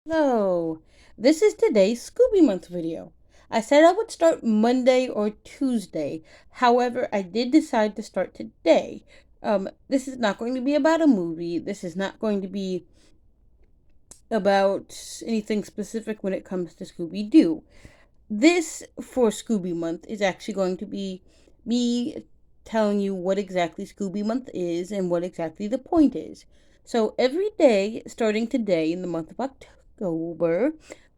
Hello, this is today's Scooby Month video. I said I would start Monday or Tuesday. However, I did decide to start today. This is not going to be about a movie. This is not going to be about anything specific when it comes to Scooby-Doo. This, for Scooby Month, is actually going to be me telling you what exactly Scooby Month is and what exactly the point is. So every day, starting today in the month of October,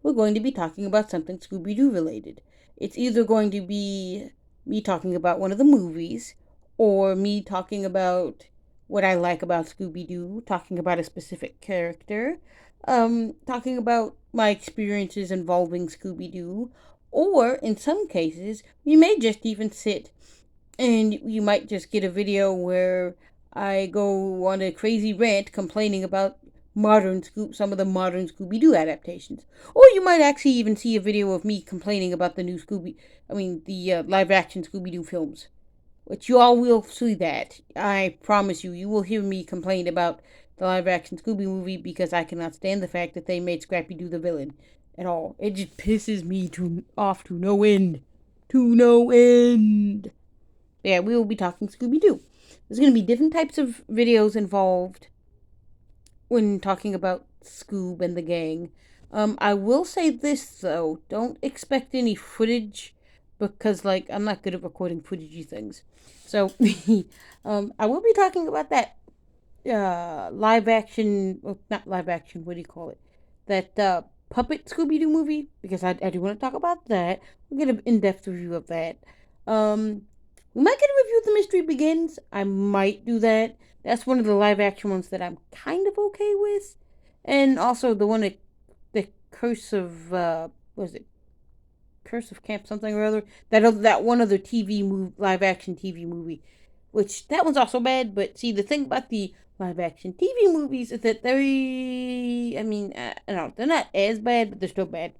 we're going to be talking about something Scooby-Doo related. It's either going to be me talking about one of the movies, or me talking about what I like about Scooby-Doo, talking about a specific character, talking about my experiences involving Scooby-Doo, or in some cases, we may just even sit and you might just get a video where I go on a crazy rant complaining about some of the modern Scooby-Doo adaptations. Or you might actually even see a video of me complaining about the live action Scooby-Doo films. Which you all will see that. I promise you, you will hear me complain about the live action Scooby movie because I cannot stand the fact that they made Scrappy Doo the villain at all. It just pisses me off to no end. To no end. Yeah, we will be talking Scooby Doo. There's going to be different types of videos involved when talking about Scoob and the gang. I will say this though, don't expect any footage because I'm not good at recording footagey things. So I will be talking about that live action, well, not live action, what do you call it? That puppet Scooby Doo movie because I do want to talk about that. We'll get an in-depth review of that. Um we might get a review of The Mystery Begins. I might do that. That's one of the live action ones that I'm kind of okay with. And also the one that the Curse of what is it? Curse of Camp something or other. That one other live action TV movie, which that one's also bad. But see, the thing about the live action TV movies is that I don't know, they're not as bad, but they're still bad.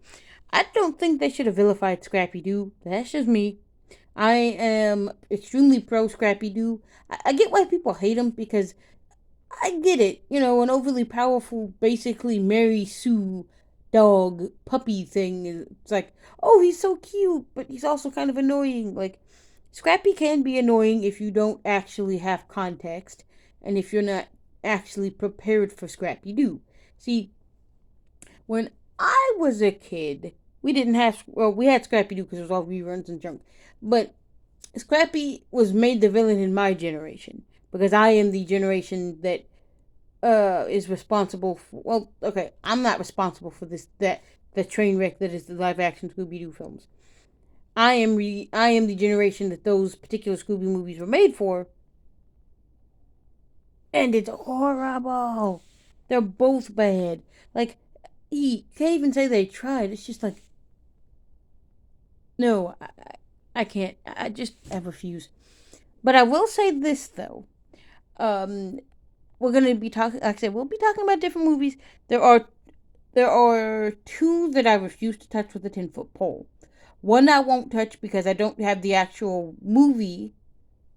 I don't think they should have vilified Scrappy Doo. That's just me. I am extremely pro Scrappy Doo. I get why people hate him because I get it. You know, an overly powerful, basically Mary Sue dog puppy thing. It's like, oh, he's so cute, but he's also kind of annoying. Like, Scrappy can be annoying if you don't actually have context and if you're not actually prepared for Scrappy Doo. See, when I was a kid, we had Scrappy Doo because it was all reruns and junk. But Scrappy was made the villain in my generation because I am the generation that is responsible for. Well, okay, I'm not responsible for the train wreck that is the live action Scooby Doo films. I am the generation that those particular Scooby movies were made for, and it's horrible. They're both bad. Like, he can't even say they tried. It's just like, no, I can't. I refuse. But I will say this though. Um, we're gonna be talking. Like I said, we'll be talking about different movies. There are there are two that I refuse to touch with a 10-foot pole. One I won't touch because I don't have the actual movie.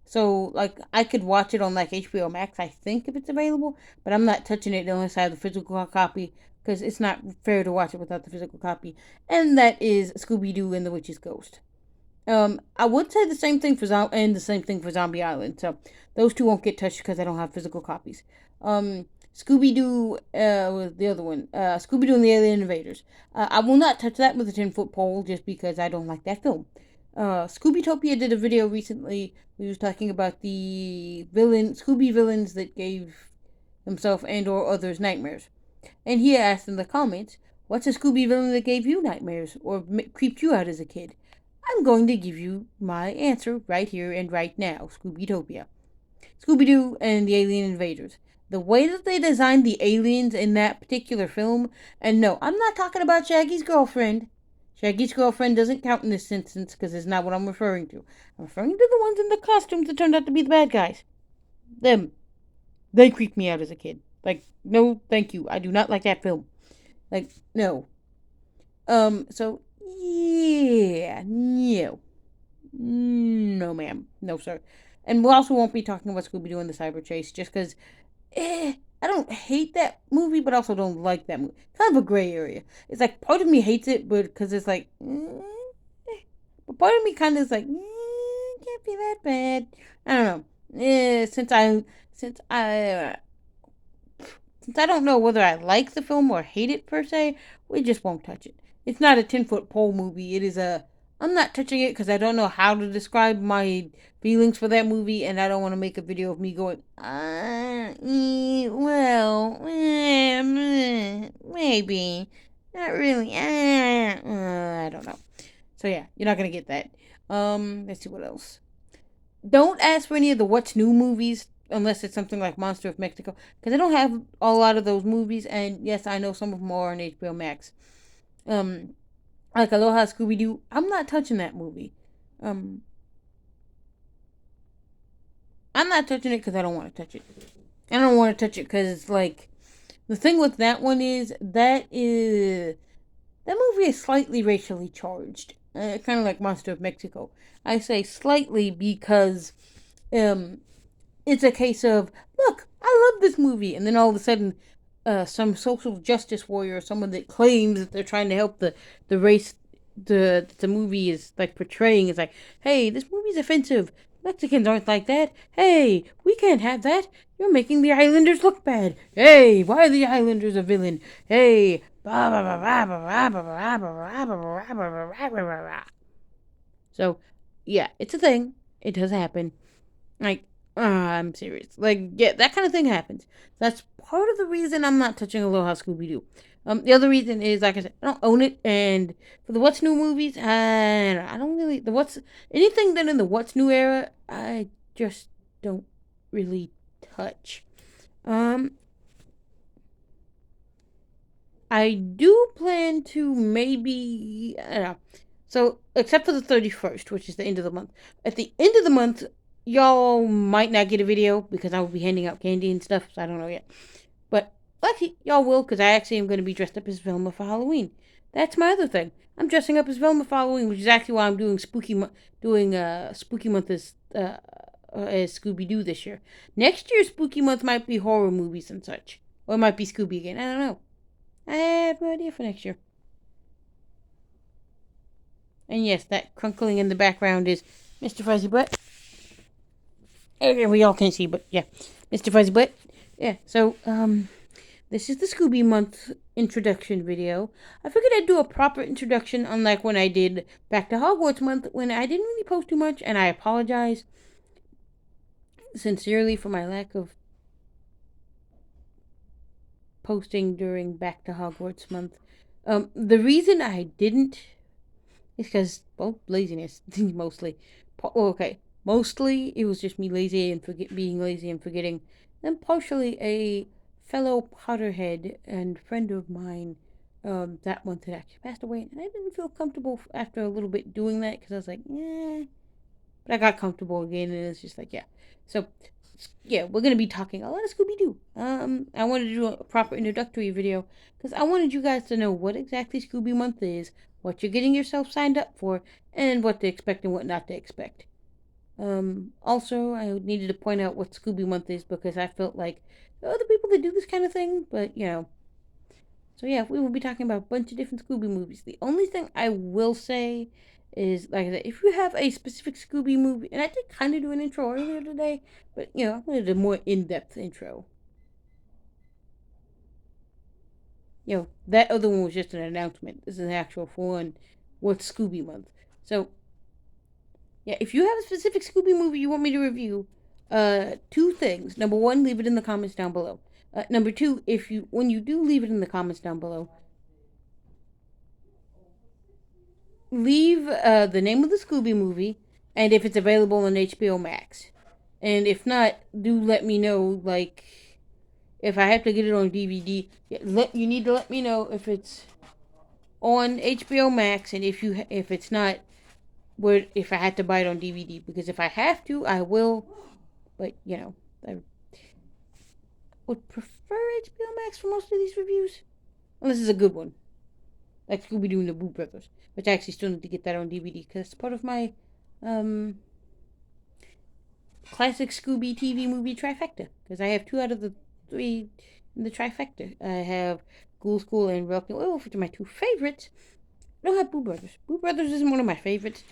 So like I could watch it on like HBO Max, I think if it's available, but I'm not touching it unless I have the physical copy because it's not fair to watch it without the physical copy. And that is Scooby Doo and the Witch's Ghost. I would say the same thing for the same thing for Zombie Island. So those two won't get touched because I don't have physical copies. Scooby Doo was the other one. Scooby Doo and the Alien Invaders. I will not touch that with a 10-foot pole just because I don't like that film. Scoobytopia did a video recently. He was talking about the Scooby villains that gave himself and or others nightmares. And he asked in the comments, "What's a Scooby villain that gave you nightmares or creeped you out as a kid?" I'm going to give you my answer right here and right now. Scoobytopia. Scooby-Doo and the Alien Invaders. The way that they designed the aliens in that particular film, and no, I'm not talking about Shaggy's girlfriend. Shaggy's girlfriend doesn't count in this instance because it's not what I'm referring to. I'm referring to the ones in the costumes that turned out to be the bad guys. Them. They creeped me out as a kid. Like, no, thank you. I do not like that film. Like, no. So, yeah, no. No, ma'am. No, sir. And we also won't be talking about Scooby Doo and the Cyber Chase just because I don't hate that movie, but also don't like that movie. Kind of a gray area. It's like part of me hates it, but because it's like, but part of me kind of is like, can't be that bad. I don't know. Since I since I don't know whether I like the film or hate it per se, we just won't touch it. It's not a 10-foot pole movie. It is a. I'm not touching it because I don't know how to describe my feelings for that movie, and I don't want to make a video of me going, well, maybe. Not really. I don't know. So yeah, you're not gonna get that. Let's see what else. Don't ask for any of the what's new movies unless it's something like Monster of Mexico because I don't have a lot of those movies. And yes, I know some of them are on HBO Max. Um, like Aloha Scooby-Doo. I'm not touching that movie. Um, I'm not touching it because I don't want to touch it. I don't want to touch it because it's like the thing with that one is that movie is slightly racially charged. Kind of like Monster of Mexico. I say slightly because um it's a case of, look, I love this movie, and then all of a sudden, some social justice warrior, or someone that claims that they're trying to help the race the movie is like portraying is like, hey, this movie's offensive. Mexicans aren't like that. Hey, we can't have that. You're making the Islanders look bad. Hey, why are the Islanders a villain? Hey, so yeah, it's a thing. It does happen. Like, I'm serious. Like, yeah, that kind of thing happens. That's part of the reason I'm not touching Aloha Scooby Doo. The other reason is, like I said, I don't own it, and for the What's New movies, I don't really anything that in the What's New era, I just don't really touch. Um, I do plan to maybe, I don't know. So, except for the 31st, which is the end of the month. At the end of the month, y'all might not get a video because I will be handing out candy and stuff, so I don't know yet. But lucky y'all will because I actually am going to be dressed up as Velma for Halloween. That's my other thing. I'm dressing up as Velma for Halloween, which is actually why I'm doing Spooky Month as Scooby Doo this year. Next year's Spooky Month might be horror movies and such, or it might be Scooby again. I don't know. I have no idea for next year. And yes, that crunkling in the background is Mr. Fuzzy Butt. Okay, we all can't see, but yeah, Mr. Fuzzy Butt. Yeah, so this is the Scooby Month introduction video. I figured I'd do a proper introduction, unlike when I did Back to Hogwarts Month, when I didn't really post too much, and I apologize sincerely for my lack of posting during Back to Hogwarts Month. The reason I didn't is because, well, laziness, mostly. Okay, mostly it was just me lazy and being lazy and forgetting. And partially a fellow Potterhead and friend of mine that month had actually passed away. And I didn't feel comfortable after a little bit doing that because I was like, yeah. But I got comfortable again and it's just like, yeah. So, yeah, we're going to be talking a lot of Scooby-Doo. I wanted to do a proper introductory video because I wanted you guys to know what exactly Scooby Month is, what you're getting yourself signed up for, and what to expect and what not to expect. Also, I needed to point out what Scooby Month is because I felt like there are other people that do this kind of thing, but, you know. So, yeah, we will be talking about a bunch of different Scooby movies. The only thing I will say is, like I said, if you have a specific Scooby movie, and I did kind of do an intro earlier today, but, you know, I wanted a more in-depth intro. You know, that other one was just an announcement. This is an actual one. What's Scooby Month? So, yeah, if you have a specific Scooby movie you want me to review, two things. Number one, leave it in the comments down below. Number two, when you do leave it in the comments down below, leave the name of the Scooby movie and if it's available on HBO Max. And if not, do let me know, like, if I have to get it on DVD. You need to let me know if it's on HBO Max and if it's not, if I had to buy it on DVD. Because if I have to, I will. But, you know, I would prefer HBO Max for most of these reviews. Unless it's a good one. Like Scooby-Doo and the Boo Brothers. Which I actually still need to get that on DVD. Because it's part of my classic Scooby TV movie trifecta. Because I have two out of the three in the trifecta. I have Ghoul School and Rock and Werewolf, which are my two favorites. I don't have Boo Brothers. Boo Brothers isn't one of my favorites,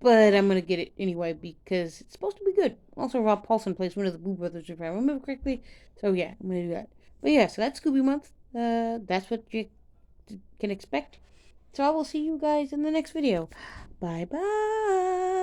but I'm gonna get it anyway because it's supposed to be good. Also, Rob Paulson plays one of the Boo Brothers, if I remember correctly. So yeah, I'm gonna do that. But yeah, so that's Scooby Month. That's what you can expect. So I will see you guys in the next video. Bye bye.